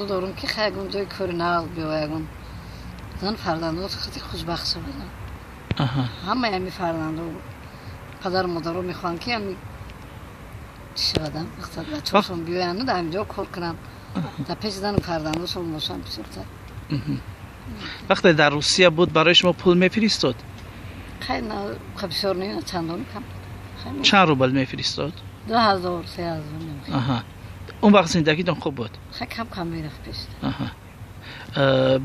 آرزو دارم که خیلی اونجای کار نقل بیایم. زن فرزندان خیلی خوشبخت شدن. همه همی فرزندان پدر مادر رو میخوان که همی شدن. وقتی بچه‌شون بیاین و در اینجا کار کنن. در پیش زن فرزندانشون باشن بسیار. وقتی در روسیه بود برای شما پول میفرستاد؟ خیلی نه بسیار نه چندان کم. چند روبل میفرستاد؟ 2000 3000 نمیشه. اون وقت زندگیتون خوب بود؟ خیلی کم میرفت پیش.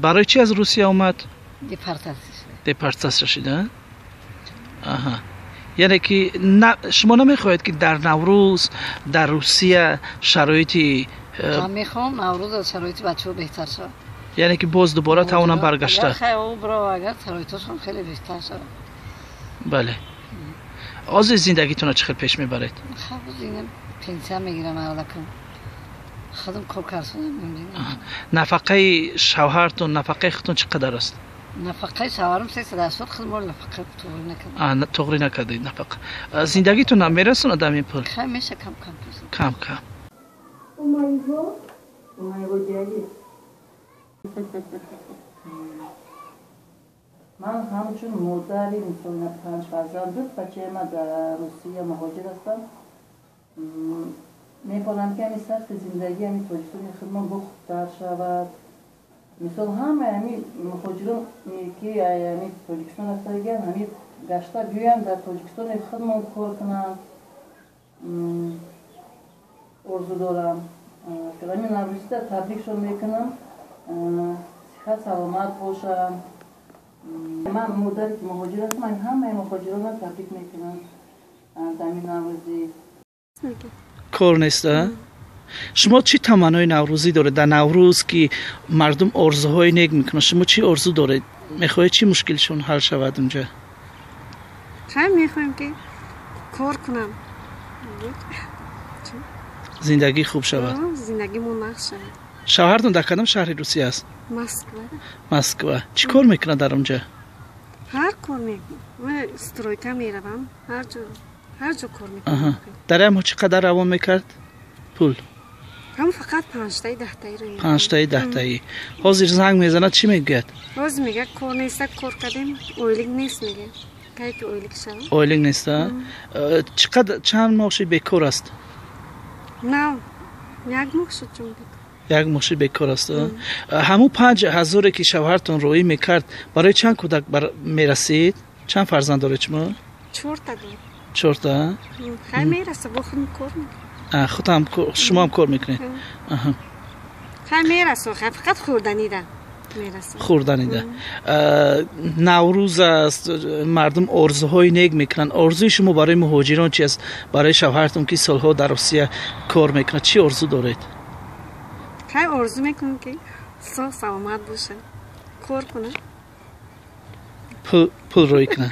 برای چی از روسیه اومد؟ دیپارتاسیون شده؟ یعنی که شما نمیخواهید که در نوروز در روسیه شرایطی من میخوام نوروز از شرایط بچه‌ها بهتر شد. یعنی که باز دوباره تاونم برگشته. اگر شرایطشون خیلی بهتر شد. بله. از زندگیتون چه خیلی پیش میبرید؟ خب پنسیون میگیرم اولکم. خودم کار کردم. نفقه شوهرتون نفقه خودتون چقدر است؟ نفقه شوهرم 300 خودم نفقه توری نکردم. توری نکردید نفقه. زندگیتون هم میرسونه در این پول؟ خیلی میشه کم. من همچون مادری مثلا 5 فرزند بود بچه ما در روسیه مهاجر هستم میکنم که همین سخت زندگی همین تاجیکستان خدمت بخوبتر شود مثلا همه همین مهاجران که همین تاجیکستان هستن همین گشته بیاین در تاجیکستان خدمت کار کنن آرزو دارم که همین نوروزی تبریکشون میکنم صحت سلامت باشم من مادری که مهاجر هستم من همه مهاجران رو تبریک میکنم در این نوروزی کار نیسته؟ شما چی تمنای نوروزی داره در نوروز که مردم آرزوهای نیک میکنن شما چی آرزو داره میخواهید چی مشکلشون حل شود اونجا؟ خیلی میخوایم که کار کنم زندگی خوب شود زندگی مون نقش شود شوهرتون در کدام شهر روسیه است؟ مسکو. چی کار میکنه در اونجا؟ هر کار میکنه من استرویکا میروم هر جا کار میکنم در هم چقدر روان میکرد؟ پول؟ هم فقط 5 تایی 10 تایی رو 5 تایی 10 تایی حاضر زنگ میزنه چی میگه؟ باز میگه کار نیست کار کردیم اویلینگ نیست میگه که اویلینگ شد اویلینگ نیست؟ چند ماهی بیکار است؟ نه یک ماه شد چون یک ماه بیکار است همون 5000 که شوهرتون روی میکرد برای چند کودک میرسید؟ چند فرزند دارید شما؟ 4 تا دارم 4 تا؟ خیلی میرسه با خودم کار میکنم خودم شما هم کار میکنید؟ خیلی میرسه فقط خوردنی ده خوردنی ده نوروز است مردم آرزوهای نیک میکنن آرزوی شما برای مهاجران چی است؟ برای شوهرتون که سالها در روسیه کار میکنه چی آرزو دارید؟ خیلی آرزو میکنم که صحت سلامت باشه کار کنه پول روی کنه